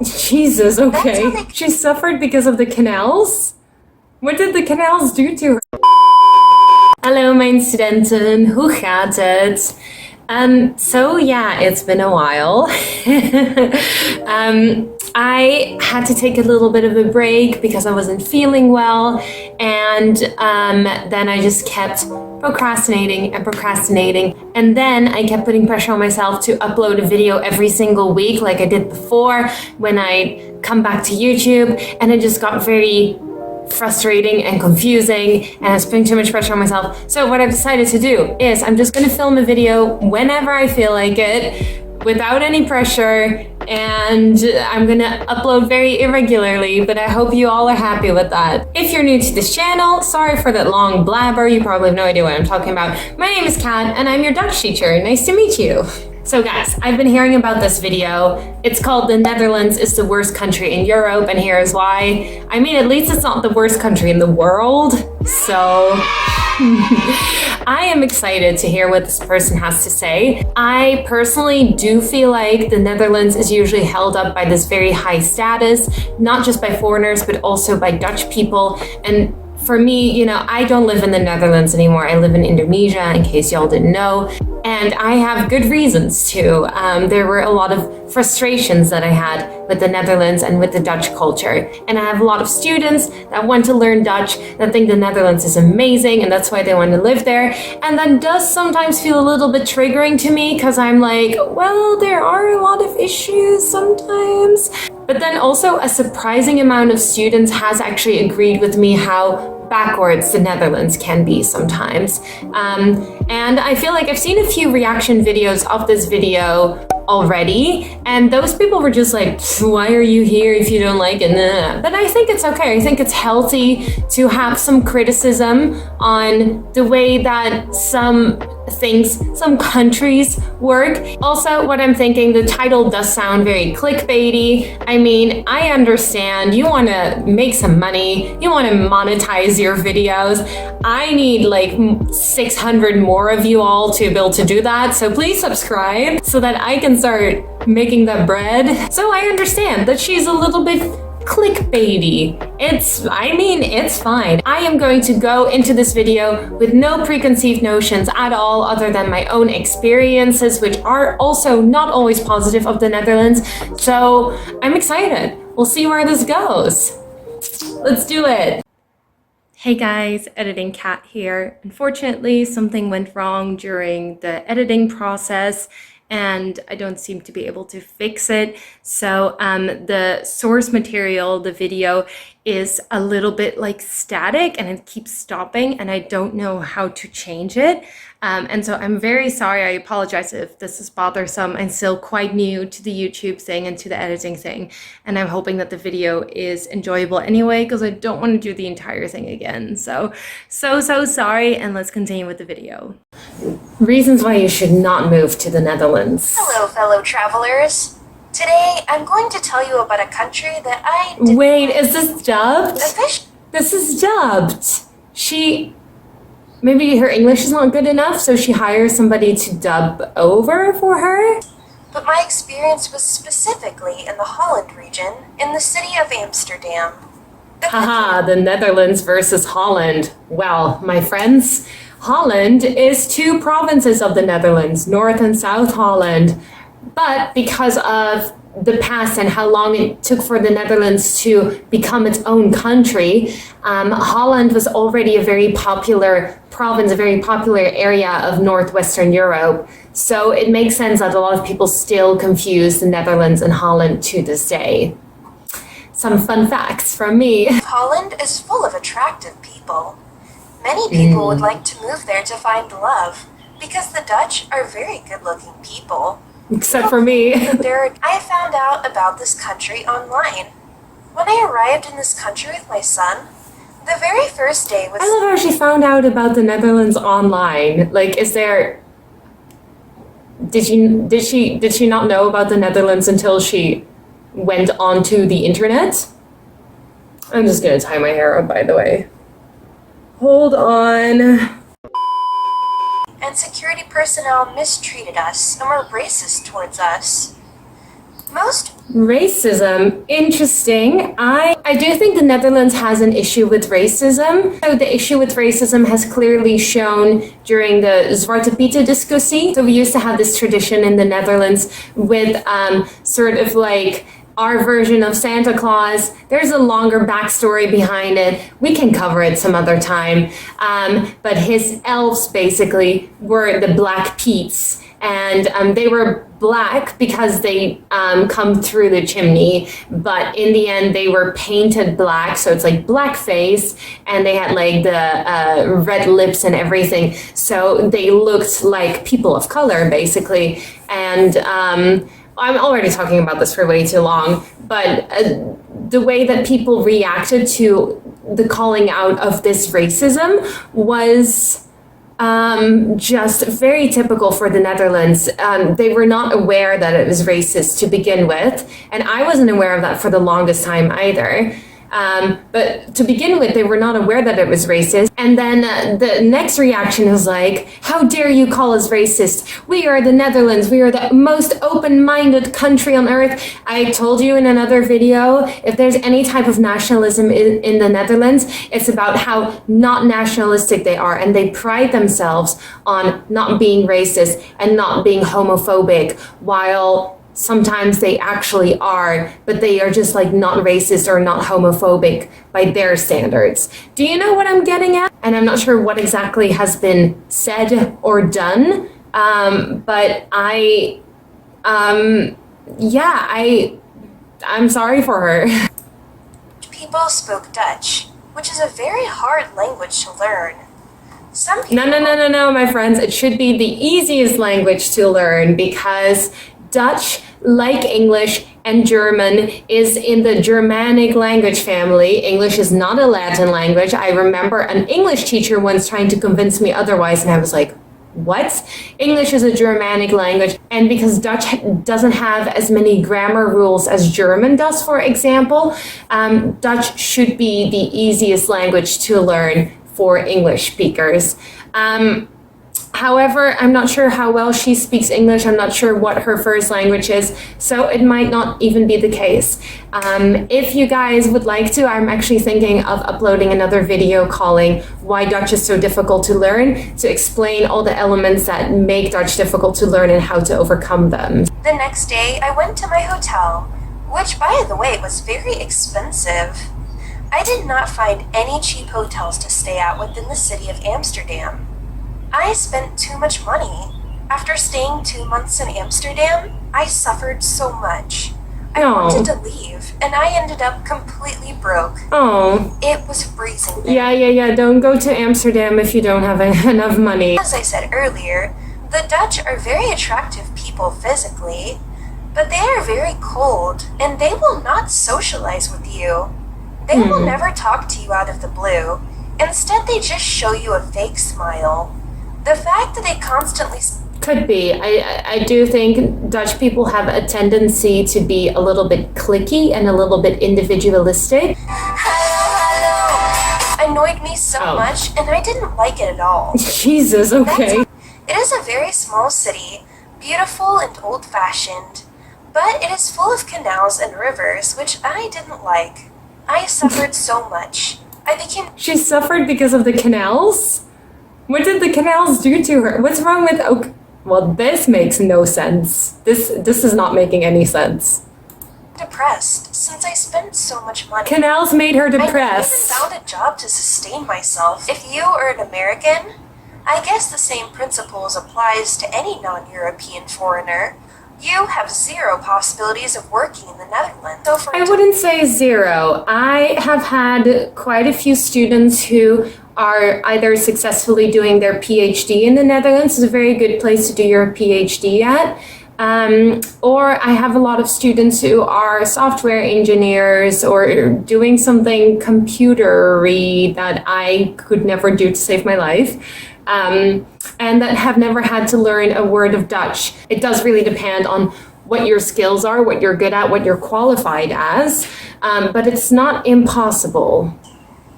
Jesus, okay. She suffered because of the canals? What did the canals do to her? Hallo mijn studenten, hoe gaat het? So yeah, it's been a while. I had to take a little bit of a break because I wasn't feeling well, and then I just kept procrastinating, and then I kept putting pressure on myself to upload a video every single week like I did before when I come back to YouTube, and it just got very frustrating and confusing, and I was putting too much pressure on myself. So what I've decided to do is I'm just gonna film a video whenever I feel like it, without any pressure, and I'm gonna upload very irregularly, but I hope you all are happy with that. If you're new to this channel, sorry for that long blabber, you probably have no idea what I'm talking about. My name is Kat, and I'm your Dutch teacher. Nice to meet you. So guys, I've been hearing about this video. It's called The Netherlands is the Worst Country in Europe, and here's why. I mean, at least it's not the worst country in the world, so I am excited to hear what this person has to say. I personally do feel like the Netherlands is usually held up by this very high status, not just by foreigners, but also by Dutch people. And for me, you know, I don't live in the Netherlands anymore. I live in Indonesia, in case y'all didn't know. And I have good reasons to. There were a lot of frustrations that I had with the Netherlands and with the Dutch culture. And I have a lot of students that want to learn Dutch, that think the Netherlands is amazing, and that's why they want to live there. And that does sometimes feel a little bit triggering to me, because I'm like, well, there are a lot of issues sometimes. But then also a surprising amount of students has actually agreed with me how backwards the Netherlands can be sometimes. And I feel like I've seen a few reaction videos of this video already, and those people were just like, why are you here if you don't like it? Nah. But I think it's okay. I think it's healthy to have some criticism on the way that some things, some countries work. Also, what I'm thinking, the title does sound very clickbaity. I mean, I understand you want to make some money, you want to monetize your videos. I need like 600 more of you all to be able to do that, so please subscribe so that I can start making that bread. So I understand that she's a little bit clickbaity. It's fine. I am going to go into this video with no preconceived notions at all, other than my own experiences, which are also not always positive, of the Netherlands. So I'm excited. We'll see where this goes. Let's do it. Hey guys, Editing Kat here. Unfortunately, something went wrong during the editing process, and I don't seem to be able to fix it. So the source material, the video, is a little bit like static, and it keeps stopping, and I don't know how to change it. And so I'm very sorry. I apologize if this is bothersome. I'm still quite new to the YouTube thing and to the editing thing, and I'm hoping that the video is enjoyable anyway, because I don't want to do the entire thing again. So sorry, and let's continue with the video. Reasons why you should not move to the Netherlands. Hello, fellow travelers. Today, I'm going to tell you about a country that I Wait, is this dubbed? This is dubbed. Maybe her English is not good enough, so she hires somebody to dub over for her? But my experience was specifically in the Holland region, in the city of Amsterdam. Haha, the Netherlands versus Holland. Well, my friends, Holland is two provinces of the Netherlands, North and South Holland. But because of the past and how long it took for the Netherlands to become its own country, Holland was already a very popular province, a very popular area of northwestern Europe. So it makes sense that a lot of people still confuse the Netherlands and Holland to this day. Some fun facts from me. Holland is full of attractive people. Many people would like to move there to find love, because the Dutch are very good-looking people. Except for me. I found out about this country online. When I arrived in this country with my son, the very first day was... I love how she found out about the Netherlands online. Like, is there... Did she not know about the Netherlands until she went onto the internet? I'm just gonna tie my hair up, by the way. Hold on. And security personnel mistreated us and were racist towards us. Most Racism, interesting. I do think the Netherlands has an issue with racism. So the issue with racism has clearly shown during the Zwarte Pieten discussie. So we used to have this tradition in the Netherlands with sort of like our version of Santa Claus. There's a longer backstory behind it. We can cover it some other time. But his elves basically were the Black Peets. And they were black because they come through the chimney, but in the end they were painted black, so it's like blackface, and they had like the red lips and everything, so they looked like people of color basically. And I'm already talking about this for way too long, but the way that people reacted to the calling out of this racism was just very typical for the Netherlands. They were not aware that it was racist to begin with, and I wasn't aware of that for the longest time either. But to begin with, they were not aware that it was racist. And then the next reaction was like, how dare you call us racist? We are the Netherlands. We are the most open-minded country on earth. I told you in another video, if there's any type of nationalism in the Netherlands, it's about how not nationalistic they are. And they pride themselves on not being racist and not being homophobic, while sometimes they actually are, but they are just like not racist or not homophobic by their standards. Do you know what I'm getting at? And I'm not sure what exactly has been said or done, but I'm sorry for her. People spoke Dutch, which is a very hard language to learn. Some people No, my friends. It should be the easiest language to learn because Dutch, like English and German, is in the Germanic language family. English is not a Latin language. I remember an English teacher once trying to convince me otherwise, and I was like, what? English is a Germanic language, and because Dutch doesn't have as many grammar rules as German does, for example, Dutch should be the easiest language to learn for English speakers. However, I'm not sure how well she speaks English. I'm not sure what her first language is, so it might not even be the case. If you guys would like to, I'm actually thinking of uploading another video calling Why Dutch is So Difficult to Learn, to explain all the elements that make Dutch difficult to learn and how to overcome them. The next day, I went to my hotel, which, by the way, was very expensive. I did not find any cheap hotels to stay at within the city of Amsterdam. I spent too much money. After staying 2 months in Amsterdam, I suffered so much. I wanted to leave, and I ended up completely broke. Oh. It was freezing there. Yeah. Don't go to Amsterdam if you don't have enough money. As I said earlier, the Dutch are very attractive people physically, but they are very cold, and they will not socialize with you. They will never talk to you out of the blue. Instead, they just show you a fake smile. The fact that they constantly... Could be. I do think Dutch people have a tendency to be a little bit clicky and a little bit individualistic. Hello, annoyed me so much, and I didn't like it at all. Jesus, okay. It is a very small city, beautiful and old-fashioned, but it is full of canals and rivers, which I didn't like. I suffered so much. I became... She suffered because of the canals? What did the canals do to her? What's wrong with... Okay. Well, this makes no sense. This is not making any sense. Depressed, since I spent so much money. Canals made her depressed. I even found a job to sustain myself. If you are an American, I guess the same principles applies to any non-European foreigner. You have zero possibilities of working in the Netherlands. So I wouldn't say zero. I have had quite a few students who are either successfully doing their PhD in the Netherlands. It's a very good place to do your PhD at. Or I have a lot of students who are software engineers or doing something computer-y that I could never do to save my life. And that have never had to learn a word of Dutch. It does really depend on what your skills are, what you're good at, what you're qualified as, but it's not impossible.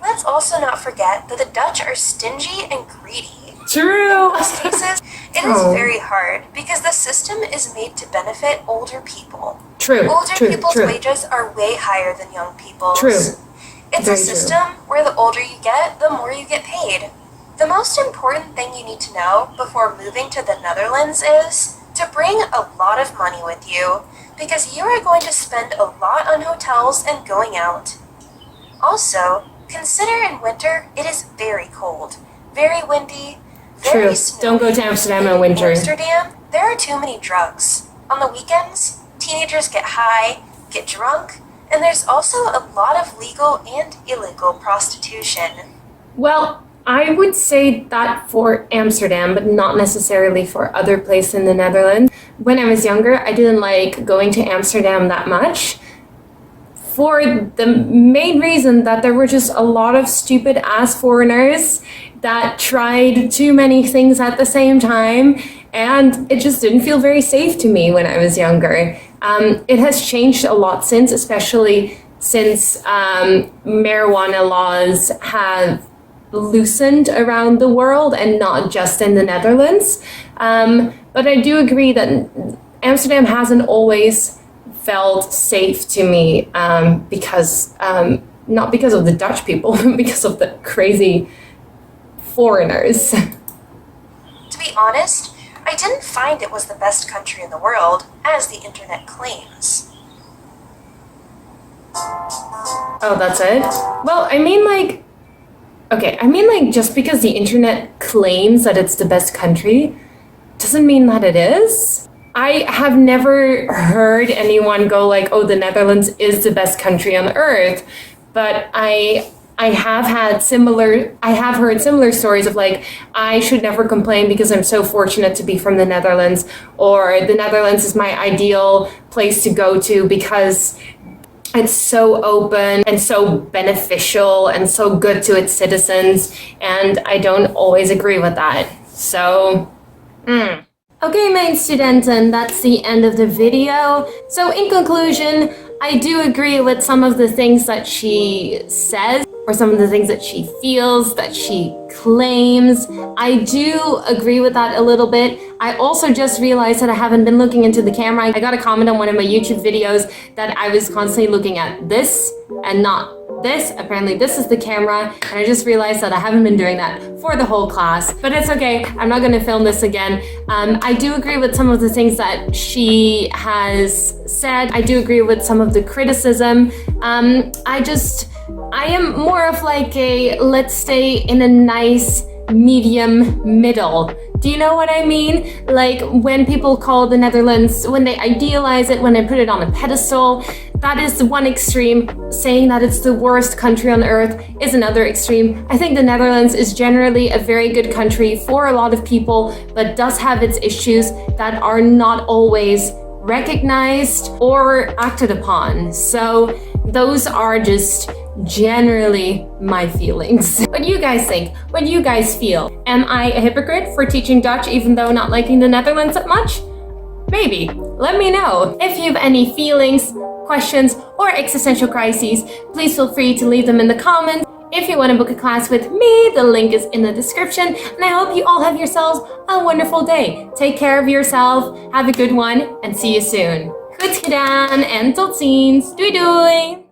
Let's also not forget that the Dutch are stingy and greedy. True. In most cases, it is very hard because the system is made to benefit older people. True. Older True. people's True. wages are way higher than young people's. True. It's Very a system where the older you get, the more you get paid. The most important thing you need to know before moving to the Netherlands is to bring a lot of money with you, because you are going to spend a lot on hotels and going out. Also, consider in winter it is very cold, very windy, very True. snowy. Don't go to Amsterdam in In winter. Amsterdam, there are too many drugs. On the weekends, teenagers get high, get drunk, and there's also a lot of legal and illegal prostitution. Well, I would say that for Amsterdam, but not necessarily for other places in the Netherlands. When I was younger, I didn't like going to Amsterdam that much, for the main reason that there were just a lot of stupid ass foreigners that tried too many things at the same time, and it just didn't feel very safe to me when I was younger. It has changed a lot since, especially since marijuana laws have loosened around the world and not just in the Netherlands. But I do agree that Amsterdam hasn't always felt safe to me, because not because of the Dutch people, but because of the crazy foreigners. To be honest, I didn't find it was the best country in the world, as the internet claims. Oh, that's it? Well, just because the internet claims that it's the best country doesn't mean that it is. I have never heard anyone go like, oh, the Netherlands is the best country on earth, but I have heard similar stories of like, I should never complain because I'm so fortunate to be from the Netherlands, or the Netherlands is my ideal place to go to because it's so open and so beneficial and so good to its citizens, and I don't always agree with that. So, Okay, mijn studenten, that's the end of the video. So in conclusion, I do agree with some of the things that she says, or some of the things that she feels, that she claims. I do agree with that a little bit. I also just realized that I haven't been looking into the camera. I got a comment on one of my YouTube videos that I was constantly looking at this and not this. Apparently this is the camera, and I just realized that I haven't been doing that for the whole class, but it's okay. I'm not gonna film this again. I do agree with some of the things that she has said. I do agree with some of the criticism. I am more of like a, let's stay in a nice medium middle. Do you know what I mean? Like when people call the Netherlands, when they idealize it, when they put it on a pedestal, that is the one extreme. Saying that it's the worst country on earth is another extreme. I think the Netherlands is generally a very good country for a lot of people, but does have its issues that are not always recognized or acted upon. So those are just generally my feelings. What do you guys think? What do you guys feel? Am I a hypocrite for teaching Dutch even though not liking the Netherlands that much? Maybe. Let me know. If you have any feelings, questions, or existential crises, please feel free to leave them in the comments. If you want to book a class with me, the link is in the description, and I hope you all have yourselves a wonderful day. Take care of yourself, have a good one, and see you soon. Goed gedaan en tot ziens. Doei doei!